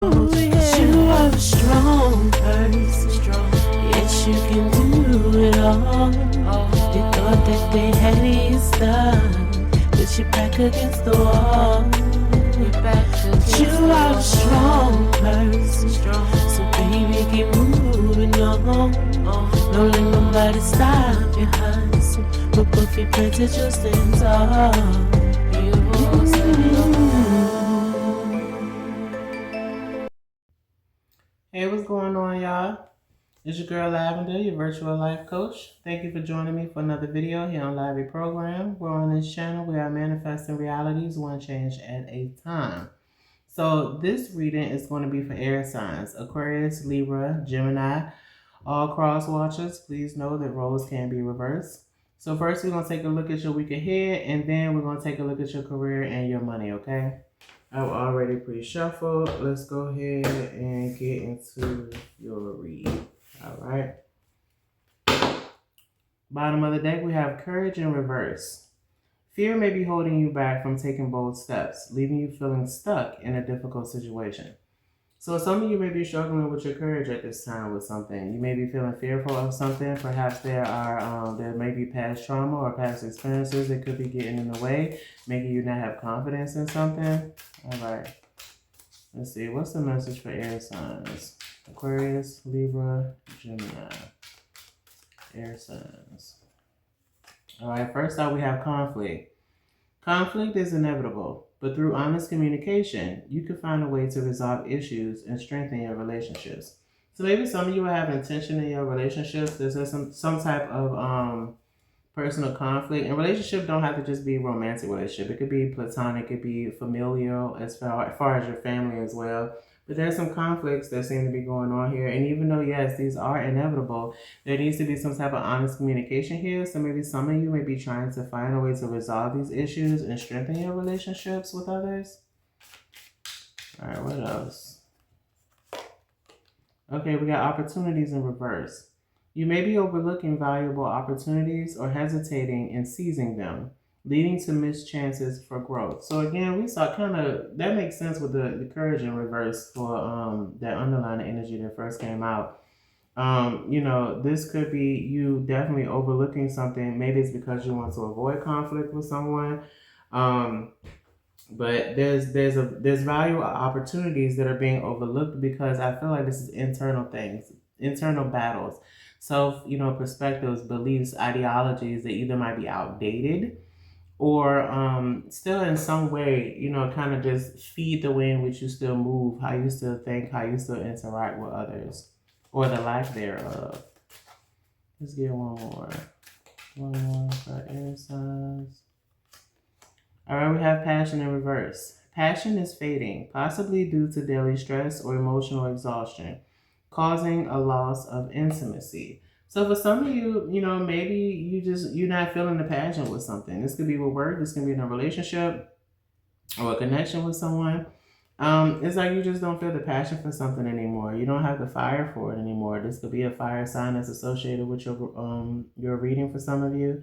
You are a strong person. Yes, you can do it all. You thought that they had you stuck, but you're back against the wall. You are a strong person. So baby, keep moving on. Don't let nobody stop your hustle. But both your planted your stand tall. You won't stand alone. Hey, what's going on, y'all? It's your girl Lavender, your virtual life coach. Thank you for joining me for another video here on LAVIProgram. We're on this channel. We are manifesting realities one change at a time. So this reading is going to be for air signs: Aquarius, Libra, Gemini. All cross watchers, please know that roles can be reversed. So first we're going to take a look at your week ahead, and then we're going to take a look at your career and your money, okay? I've already pre-shuffled. Let's go ahead and get into your read. All right. Bottom of the deck, we have courage in reverse. Fear may be holding you back from taking bold steps, leaving you feeling stuck in a difficult situation. So some of you may be struggling with your courage at this time with something. You may be feeling fearful of something. Perhaps there may be past trauma or past experiences that could be getting in the way, making you not have confidence in something. All right. Let's see. What's the message for air signs? Aquarius, Libra, Gemini. Air signs. All right. First out, we have conflict. Conflict is inevitable, but through honest communication, you can find a way to resolve issues and strengthen your relationships. So maybe some of you are having tension in your relationships. There's some type of personal conflict. And relationship don't have to just be romantic relationship. It could be platonic, it could be familial as far as your family as well. But there's some conflicts that seem to be going on here. And even though, yes, these are inevitable, there needs to be some type of honest communication here. So maybe some of you may be trying to find a way to resolve these issues and strengthen your relationships with others. All right, what else? Okay, we got opportunities in reverse. You may be overlooking valuable opportunities or hesitating in seizing them, leading to missed chances for growth. So again, we saw that makes sense with the courage in reverse for that underlying energy that first came out. This could be you definitely overlooking something. Maybe it's because you want to avoid conflict with someone. But there's valuable opportunities that are being overlooked because I feel like this is internal things, internal battles. So, perspectives, beliefs, ideologies that either might be outdated or still in some way, kind of just feed the way in which you still move, how you still think, how you still interact with others, or the lack thereof. Let's get one more. One more for air signs. All right, we have passion in reverse. Passion is fading, possibly due to daily stress or emotional exhaustion, causing a loss of intimacy. So for some of you, maybe you're not feeling the passion with something. This could be with work, this can be in a relationship or a connection with someone. It's like you just don't feel the passion for something anymore. You don't have the fire for it anymore. This could be a fire sign that's associated with your reading for some of you.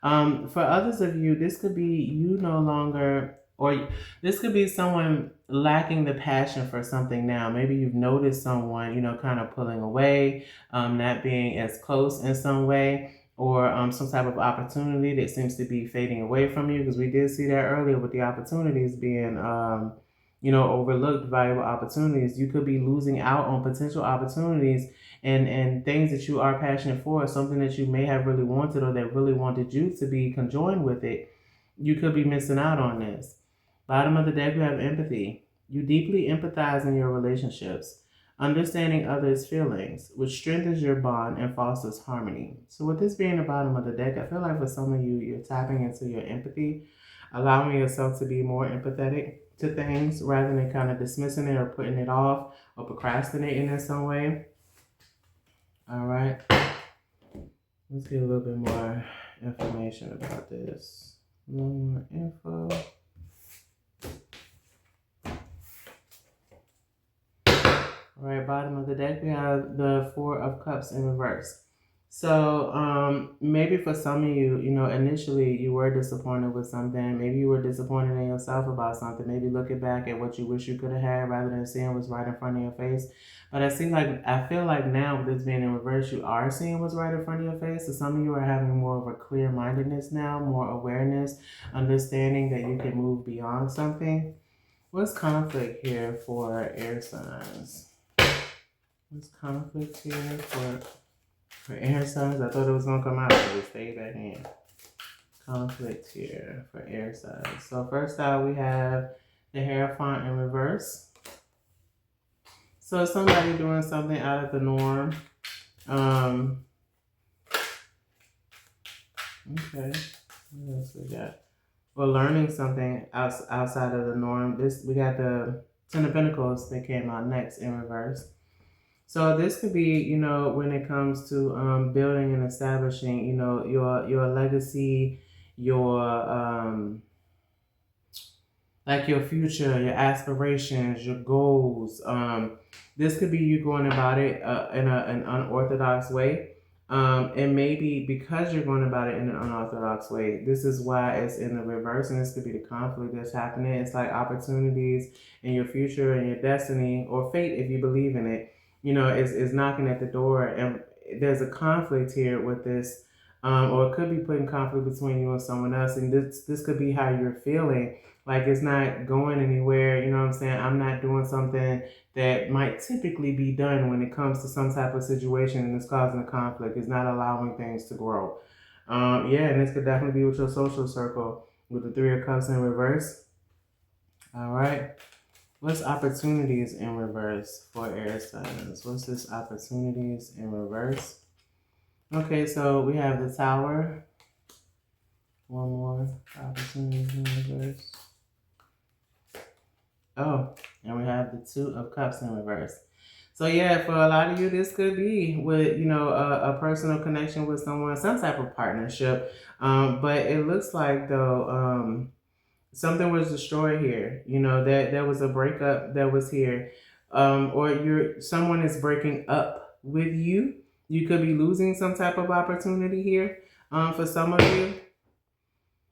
For others of you, this could be you no longer, or this could be someone lacking the passion for something now. Maybe you've noticed someone, kind of pulling away, not being as close in some way, or some type of opportunity that seems to be fading away from you. Because we did see that earlier with the opportunities being, overlooked valuable opportunities. You could be losing out on potential opportunities and things that you are passionate for, something that you may have really wanted or that really wanted you to be conjoined with it. You could be missing out on this. Bottom of the deck, we have empathy. You deeply empathize in your relationships, understanding others' feelings, which strengthens your bond and fosters harmony. So with this being the bottom of the deck, I feel like for some of you, you're tapping into your empathy, allowing yourself to be more empathetic to things rather than kind of dismissing it or putting it off or procrastinating in some way. All right. Let's get a little bit more information about this. A little more info. All right, bottom of the deck, we have the Four of Cups in reverse. So maybe for some of you, you know, initially you were disappointed with something. Maybe you were disappointed in yourself about something. Maybe looking back at what you wish you could have had rather than seeing what's right in front of your face. But I feel like now with this being in reverse, you are seeing what's right in front of your face. So some of you are having more of a clear mindedness now, more awareness, understanding that you can move beyond something. What's conflict here for air signs? What's conflict here for air signs? I thought it was gonna come out, but it stayed back in. Conflict here for air signs. So first out we have the Hierophant in reverse. So somebody doing something out of the norm. Okay. What else we got? Well, learning something outside of the norm. We got the Ten of Pentacles that came out next in reverse. So this could be, you know, when it comes to building and establishing, you know, your legacy, your like your future, your aspirations, your goals. This could be you going about it in an unorthodox way. And maybe because you're going about it in an unorthodox way, this is why it's in the reverse, and this could be the conflict that's happening. It's like opportunities in your future and your destiny or fate, if you believe in it, you know, is knocking at the door, and there's a conflict here with this, or it could be putting conflict between you and someone else, and this could be how you're feeling. Like it's not going anywhere, you know what I'm saying? I'm not doing something that might typically be done when it comes to some type of situation and it's causing a conflict. It's not allowing things to grow. Yeah, and this could definitely be with your social circle with the Three of Cups in reverse. All right. What's opportunities in reverse for air signs? What's this opportunities in reverse? Okay, so we have the Tower. One more opportunities in reverse. Oh, and we have the Two of Cups in reverse. So yeah, for a lot of you, this could be with, you know, a personal connection with someone, some type of partnership. But it looks like though, something was destroyed here. You know, that there was a breakup that was here, or someone is breaking up with you. You could be losing some type of opportunity here. For some of you.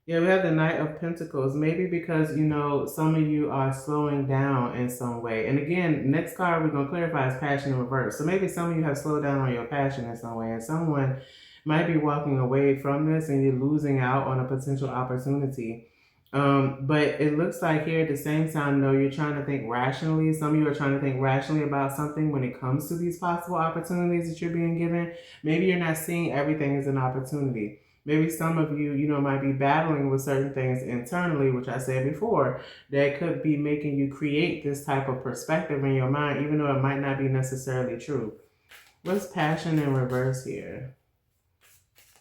Yeah, we have the Knight of Pentacles. Maybe because, you know, some of you are slowing down in some way. And again, next card we're going to clarify is passion in reverse. So maybe some of you have slowed down on your passion in some way. And someone might be walking away from this and you're losing out on a potential opportunity. But it looks like here at the same time, though, you're trying to think rationally. Some of you are trying to think rationally about something when it comes to these possible opportunities that you're being given. Maybe you're not seeing everything as an opportunity. Maybe some of you, you know, might be battling with certain things internally, which I said before, that could be making you create this type of perspective in your mind, even though it might not be necessarily true. What's passion in reverse here?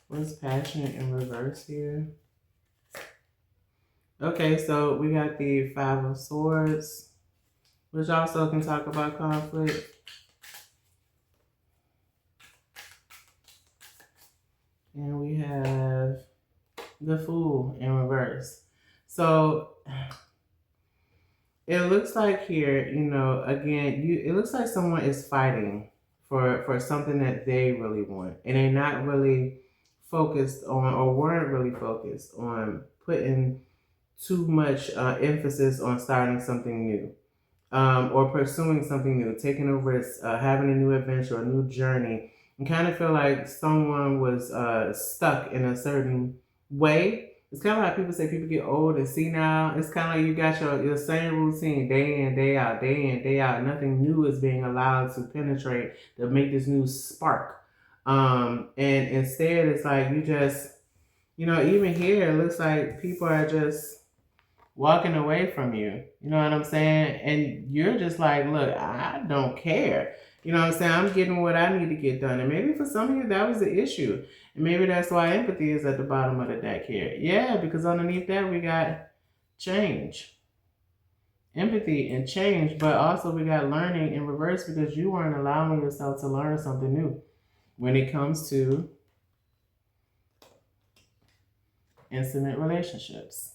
What's passion in reverse here? Okay, so we got the Five of Swords, which also can talk about conflict. And we have the Fool in reverse. So it looks like here, you know, again, it looks like someone is fighting for something that they really want. And they're not really focused on, or weren't really focused on putting too much emphasis on starting something new. Or pursuing something new, taking a risk, having a new adventure, a new journey. And kind of feel like someone was stuck in a certain way. It's kind of like people say people get old and senile. It's kind of like you got your same routine day in, day out, day in, day out. Nothing new is being allowed to penetrate to make this new spark. And instead, it's like you just, you know, even here, it looks like people are just walking away from you. You know what I'm saying? And you're just like, look, I don't care. You know what I'm saying? I'm getting what I need to get done. And maybe for some of you, that was the issue. And maybe that's why empathy is at the bottom of the deck here. Yeah, because underneath that, we got change. Empathy and change. But also we got learning in reverse because you weren't allowing yourself to learn something new when it comes to intimate relationships.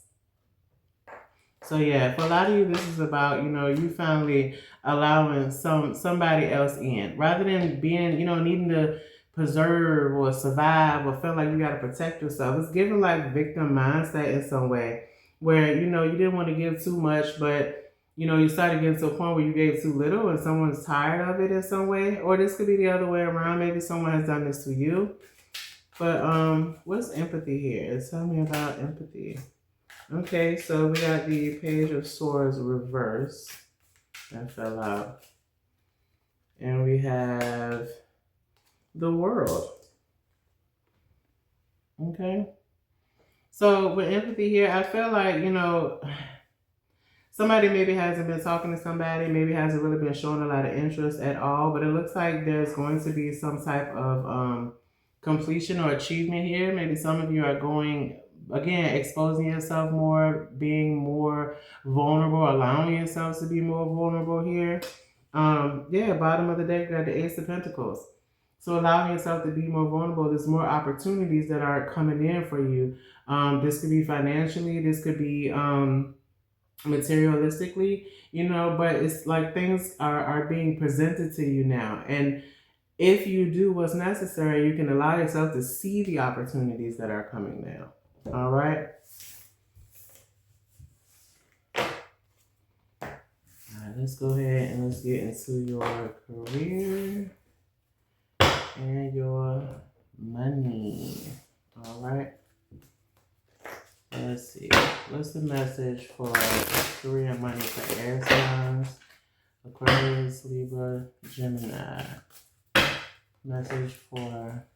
So yeah, for a lot of you, this is about, you know, you finally allowing somebody else in, rather than being, you know, needing to preserve or survive or feel like you got to protect yourself. It's giving like victim mindset in some way where, you know, you didn't want to give too much, but, you know, you started getting to a point where you gave too little and someone's tired of it in some way. Or this could be the other way around. Maybe someone has done this to you. But what's empathy here? Tell me about empathy. Okay, so we got the Page of Swords reverse. That fell out. And we have the World. Okay. So with empathy here, I feel like, you know, somebody maybe hasn't been talking to somebody, maybe hasn't really been showing a lot of interest at all, but it looks like there's going to be some type of completion or achievement here. Maybe some of you are going, again, exposing yourself more, being more vulnerable, allowing yourselves to be more vulnerable here. Yeah, bottom of the deck, got the Ace of Pentacles. So allowing yourself to be more vulnerable, there's more opportunities that are coming in for you. This could be financially, this could be materialistically, you know, but it's like things are being presented to you now. And if you do what's necessary, you can allow yourself to see the opportunities that are coming now. All right. All right, let's go ahead and let's get into your career and your money. All right. Let's see. What's the message for career and money for air signs? Aquarius, Libra, Gemini. Message for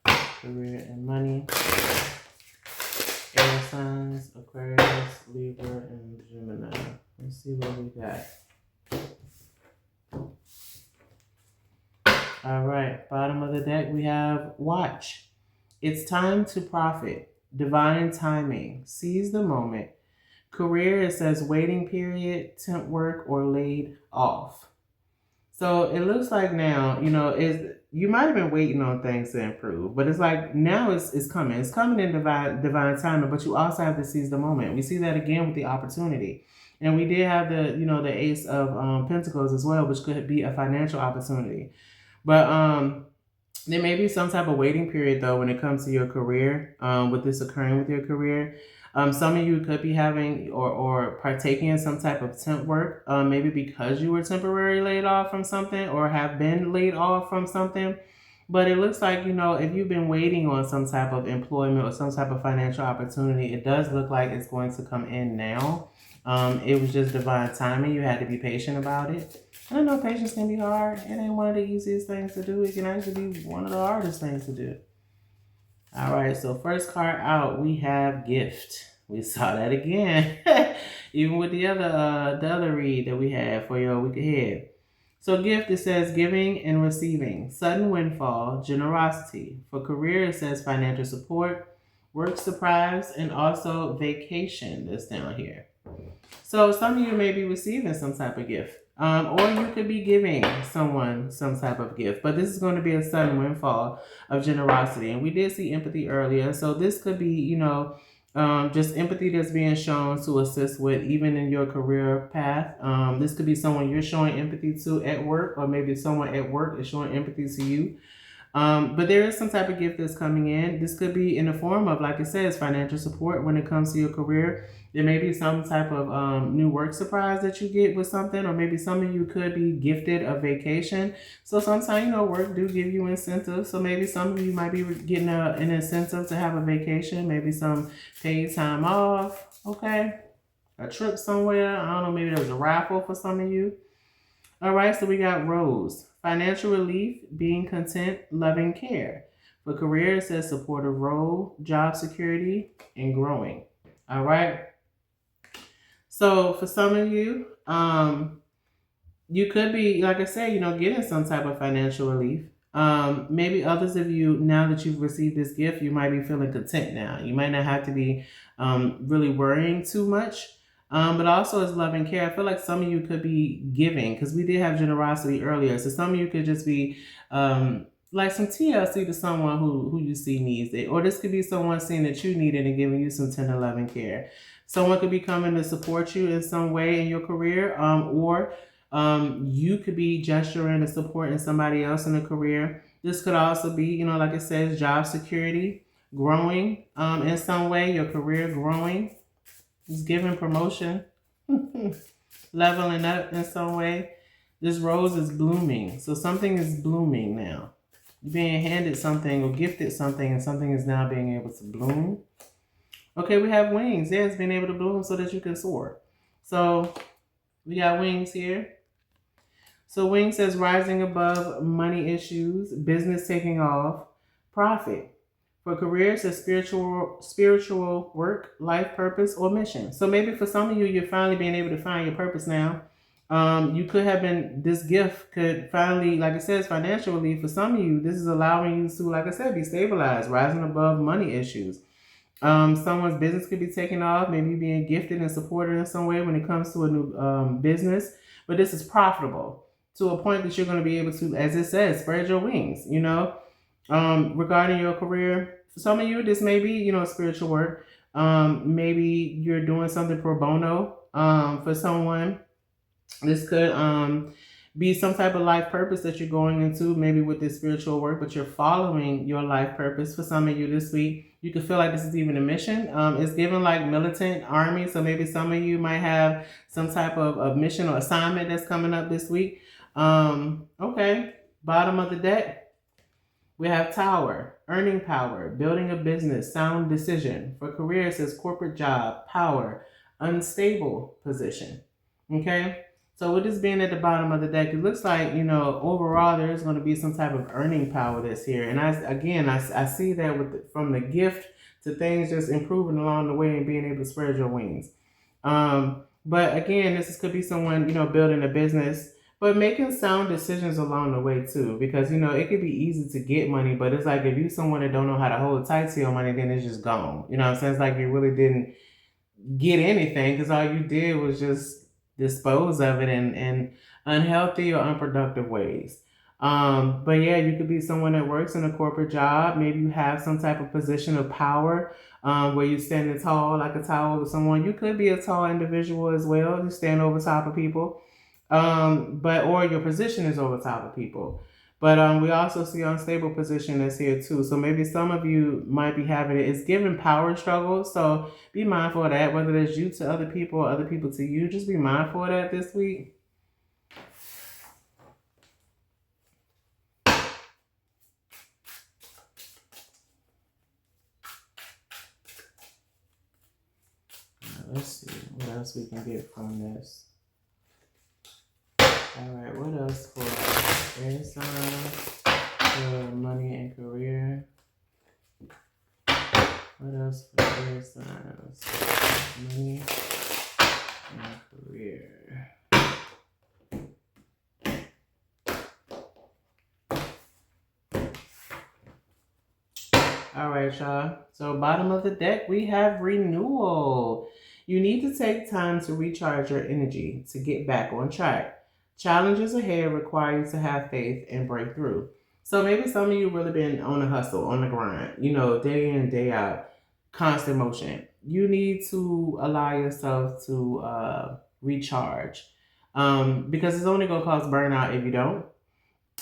career and money. Air signs, Aquarius, Libra, and Gemini. Let's see what we got. All right, bottom of the deck, we have Watch. It's time to profit. Divine timing. Seize the moment. Career, it says waiting period, temp work, or laid off. So it looks like now, you know, you might have been waiting on things to improve, but it's like now it's coming. It's coming in divine timing, but you also have to seize the moment. We see that again with the opportunity. And we did have the, you know, the Ace of Pentacles as well, which could be a financial opportunity. But there may be some type of waiting period, though, when it comes to your career, with this occurring with your career. Some of you could be having or partaking in some type of temp work, maybe because you were temporarily laid off from something or have been laid off from something. But it looks like, you know, if you've been waiting on some type of employment or some type of financial opportunity, it does look like it's going to come in now. It was just divine timing. You had to be patient about it. I know patience can be hard. It ain't one of the easiest things to do. It can actually be one of the hardest things to do. All right, so first card out, we have Gift. We saw that again, even with the other read that we had for your week ahead. So Gift, it says giving and receiving, sudden windfall, generosity. For career, it says financial support, work surprise, and also vacation that's down here. So some of you may be receiving some type of gift. Or you could be giving someone some type of gift. But this is going to be a sudden windfall of generosity. And we did see empathy earlier. So this could be, you know, just empathy that's being shown to assist with even in your career path. This could be someone you're showing empathy to at work, or maybe someone at work is showing empathy to you. But there is some type of gift that's coming in. This could be in the form of, like it says, financial support when it comes to your career. There may be some type of new work surprise that you get with something, or maybe some of you could be gifted a vacation. So sometimes, you know, work do give you incentives. So maybe some of you might be getting an incentive to have a vacation, maybe some paid time off, okay? A trip somewhere. I don't know, maybe there was a raffle for some of you. All right, so we got Rose. Financial relief, being content, loving care. For career, it says supportive role, job security, and growing. All right. So for some of you, you could be, like I said, you know, getting some type of financial relief. Maybe others of you, now that you've received this gift, you might be feeling content now. You might not have to be really worrying too much. But also as love and care, I feel like some of you could be giving, because we did have generosity earlier. So some of you could just be like some TLC to someone who you see needs it. Or this could be someone seeing that you need it and giving you some tender love and care. Someone could be coming to support you in some way in your career, or you could be gesturing and supporting somebody else in a career. This could also be, like it says, job security, growing in some way, your career growing. It's giving promotion, leveling up in some way. This rose is blooming. So something is blooming now. Being handed something or gifted something, and something is now being able to bloom. Okay, we have wings. Yeah, it's being able to bloom so that you can soar. So we got wings here. So wing says rising above money issues, business taking off, profit. For careers, it's spiritual work, life purpose, or mission. So maybe for some of you, you're finally being able to find your purpose now. You could have been, this gift could finally, like it says, financial relief. For some of you, this is allowing you to, like I said, be stabilized, rising above money issues. Someone's business could be taken off, maybe you being gifted and supported in some way when it comes to a new business. But this is profitable to a point that you're going to be able to, as it says, spread your wings, regarding your career. For some of you, this may be, spiritual work. Maybe you're doing something pro bono for someone. This could be some type of life purpose that you're going into, maybe with this spiritual work, but you're following your life purpose. For some of you this week, you could feel like this is even a mission. It's given like militant army. So maybe some of you might have some type of mission or assignment that's coming up this week. Okay. Bottom of the deck. We have tower, earning power, building a business, sound decision. For career, it says corporate job, power, unstable position. Okay. So with this being at the bottom of the deck, it looks like, overall there's going to be some type of earning power that's here. And I see that from the gift to things just improving along the way and being able to spread your wings. But again, this could be someone, building a business, but making sound decisions along the way too. Because, it could be easy to get money, but it's like if you're someone that don't know how to hold tight to your money, then it's just gone. You know what I'm saying? It's like you really didn't get anything because all you did was just dispose of it in unhealthy or unproductive ways. But yeah, you could be someone that works in a corporate job. Maybe you have some type of position of power where you're standing tall, like a tower over someone. You could be a tall individual as well. You stand over top of people. Or your position is over top of people. But we also see unstable position that's here too. So maybe some of you might be having it. It's giving power struggles. So be mindful of that, whether it's you to other people or other people to you. Just be mindful of that this week. Let's see what else we can get from this. All right, what else for air signs, for money and career? What else for air signs, money and career? All right, y'all. So bottom of the deck, we have renewal. You need to take time to recharge your energy to get back on track. Challenges ahead require you to have faith and break through. So maybe some of you really been on the hustle, on the grind, day in, day out, constant motion. You need to allow yourself to recharge because it's only going to cause burnout if you don't.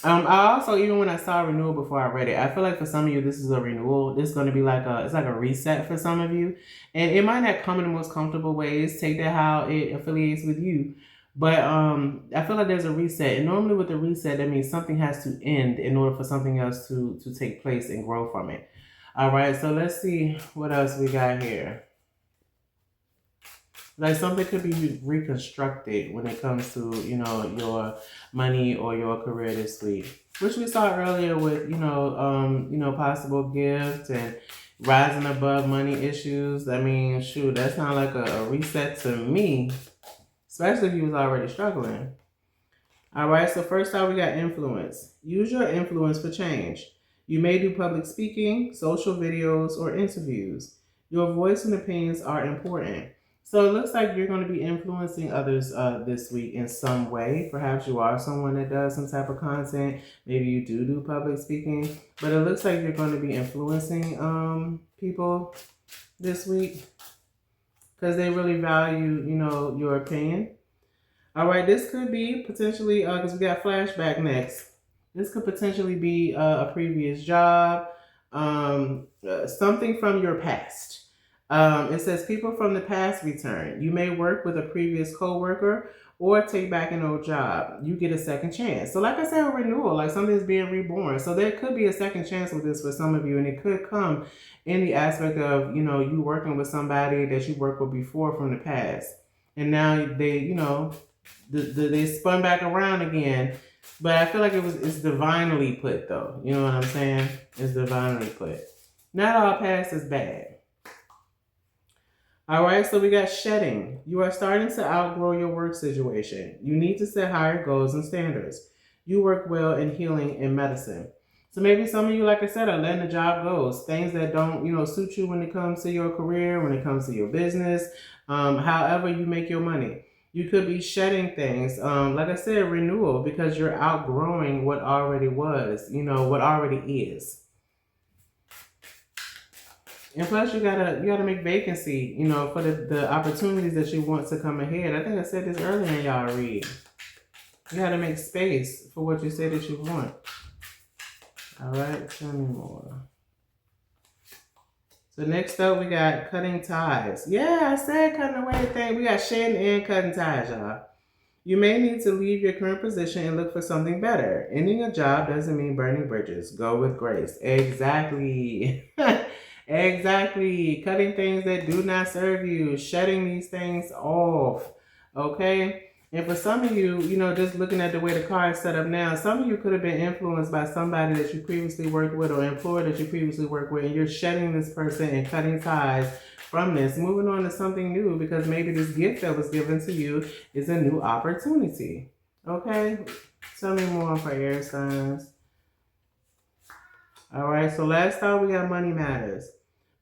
I also, even when I saw renewal before I read it, I feel like for some of you, this is a renewal. This is going to be it's like a reset for some of you. And it might not come in the most comfortable ways. Take that how it affiliates with you. But I feel like there's a reset. And normally with the reset, that means something has to end in order for something else to take place and grow from it. All right, so let's see what else we got here. Like something could be reconstructed when it comes to, your money or your career this week. Which we saw earlier with, possible gift and rising above money issues. I mean, shoot, that sounds like a reset to me. Especially if you was already struggling. All right, so first out we got influence. Use your influence for change. You may do public speaking, social videos, or interviews. Your voice and opinions are important. So it looks like you're going to be influencing others this week in some way. Perhaps you are someone that does some type of content. Maybe you do public speaking. But it looks like you're going to be influencing people this week because they really value, your opinion. All right, this could be potentially, because we got flashback next. This could potentially be a previous job, something from your past. It says people from the past return. You may work with a previous coworker or take back an old job. You get a second chance. So like I said, a renewal, like something's being reborn. So there could be a second chance with this for some of you, and it could come in the aspect of, you know, you working with somebody that you worked with before from the past. And now they, you know, they spun back around again. But I feel like it's divinely put though. You know what I'm saying? It's divinely put. Not all past is bad. All right, so we got shedding. You are starting to outgrow your work situation. You need to set higher goals and standards. You work well in healing and medicine. So maybe some of you, like I said, are letting the job go. Things that don't, you know, suit you when it comes to your career, when it comes to your business, however you make your money. You could be shedding things. Like I said, renewal, because you're outgrowing what already was, you know, what already is. And plus, you gotta make vacancy, you know, for the opportunities that you want to come ahead. I think I said this earlier in y'all read. You gotta make space for what you say that you want. All right, tell me more. So next up, we got cutting ties. Yeah, I said cutting away thing. We got shedding and cutting ties, y'all. You may need to leave your current position and look for something better. Ending a job doesn't mean burning bridges. Go with grace. Exactly. Exactly. Cutting things that do not serve you. Shedding these things off. Okay? And for some of you, you know, just looking at the way the card is set up now, some of you could have been influenced by somebody that you previously worked with or employee that you previously worked with, and you're shedding this person and cutting ties from this, moving on to something new, because maybe this gift that was given to you is a new opportunity. Okay? Tell me more for air signs. All right, so last time we got money matters.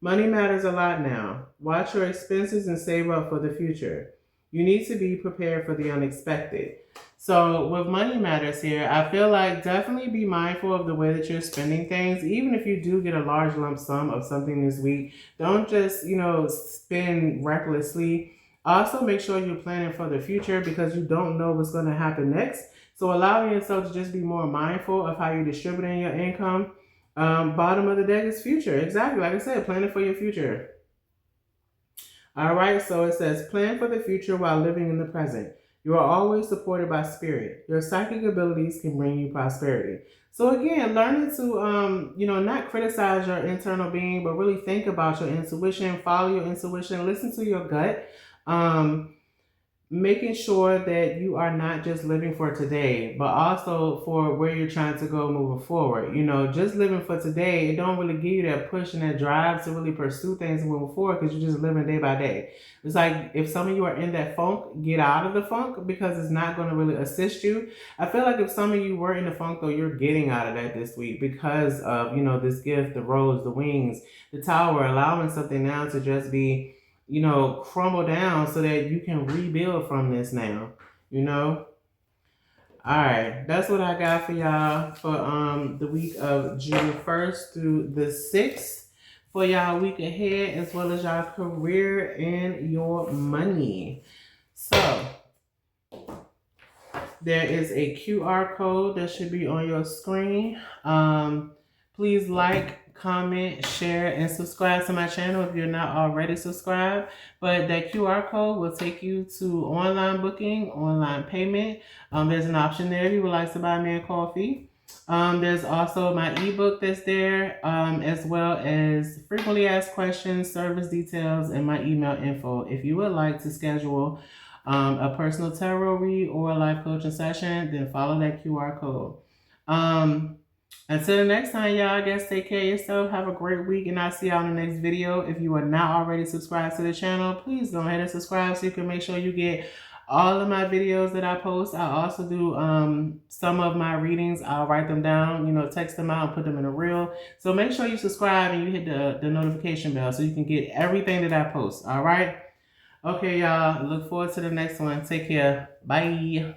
Money matters a lot now. Watch your expenses and save up for the future. You need to be prepared for the unexpected. So with money matters here, I feel like definitely be mindful of the way that you're spending things. Even if you do get a large lump sum of something this week, don't just, you know, spend recklessly. Also, make sure you're planning for the future, because you don't know what's going to happen next. So allowing yourself to just be more mindful of how you're distributing your income. Bottom of the deck is future. Exactly. Like I said, planning for your future. All right. So it says, plan for the future while living in the present. You are always supported by spirit. Your psychic abilities can bring you prosperity. So again, learning to, you know, not criticize your internal being, but really think about your intuition, follow your intuition, listen to your gut. Making sure that you are not just living for today, but also for where you're trying to go moving forward. You know, just living for today, it don't really give you that push and that drive to really pursue things moving forward, because you're just living day by day. It's like if some of you are in that funk, get out of the funk, because it's not going to really assist you. I feel like if some of you were in the funk, though, you're getting out of that this week because of, you know, this gift, the rose, the wings, the tower, allowing something now to just be, you know, crumble down so that you can rebuild from this now, you know? All right, that's what I got for y'all for the week of June 1st through the 6th for y'all week ahead, as well as y'all career and your money. So there is a QR code that should be on your screen. Please like, comment, share, and subscribe to my channel if you're not already subscribed. But that QR code will take you to online booking, online payment. There's an option there if you would like to buy me a coffee. There's also my ebook that's there, as well as frequently asked questions, service details, and my email info. If you would like to schedule a personal tarot read or a life coaching session, then follow that QR code. Until the next time, y'all, I guess take care of yourself. Have a great week, and I'll see y'all in the next video. If you are not already subscribed to the channel, please go ahead and subscribe so you can make sure you get all of my videos that I post. I also do some of my readings. I'll write them down, you know, text them out and put them in a reel. So make sure you subscribe and you hit the notification bell so you can get everything that I post. All right? Okay, y'all. Look forward to the next one. Take care. Bye.